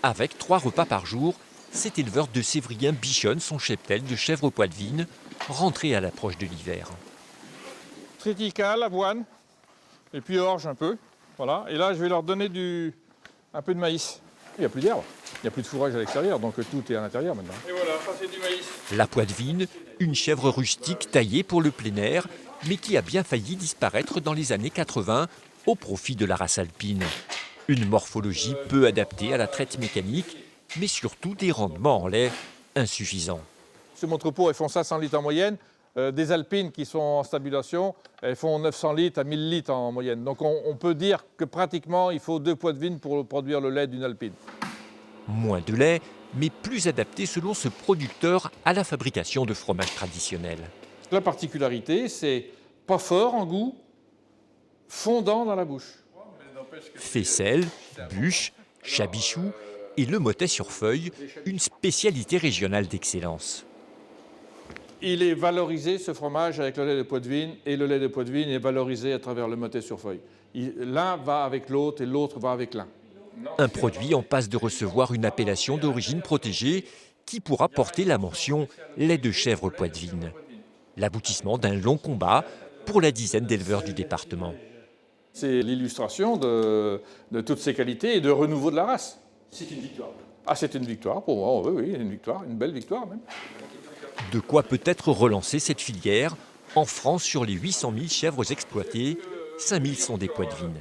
Avec 3 repas par jour, cet éleveur de Sévrien bichonne son cheptel de chèvres poitevines, rentré à l'approche de l'hiver. Triticale, avoine, et puis orge un peu. Voilà. Et là, je vais leur donner un peu de maïs. Il n'y a plus d'herbe, il n'y a plus de fourrage à l'extérieur, donc tout est à l'intérieur maintenant. Et voilà, ça c'est du maïs. La poitevine, une chèvre rustique taillée pour le plein air, mais qui a bien failli disparaître dans les années 80 au profit de la race alpine. Une morphologie peu adaptée à la traite mécanique, mais surtout des rendements en lait insuffisants. Sur mon troupeau, elles font 500 litres en moyenne. Des alpines qui sont en stabulation, elles font 900 litres à 1000 litres en moyenne. Donc on peut dire que pratiquement il faut 2 poitevines pour produire le lait d'une alpine. Moins de lait, mais plus adapté selon ce producteur à la fabrication de fromage traditionnel. La particularité, c'est pas fort en goût, fondant dans la bouche. Faisselle, bûche, chabichou et le motet sur feuille, une spécialité régionale d'excellence. Il est valorisé, ce fromage, avec le lait de poitevine, et le lait de poitevine est valorisé à travers le motet sur feuille. L'un va avec l'autre et l'autre va avec l'un. Un produit en passe de recevoir une appellation d'origine protégée qui pourra porter la mention lait de chèvre poitevine. L'aboutissement d'un long combat pour la dizaine d'éleveurs du département. C'est l'illustration de toutes ces qualités et de renouveau de la race. C'est une victoire. Ah, c'est une victoire pour moi, oui, une victoire, une belle victoire même. De quoi peut-être relancer cette filière. En France, sur les 800 000 chèvres exploitées, 5 000 sont des poitevines.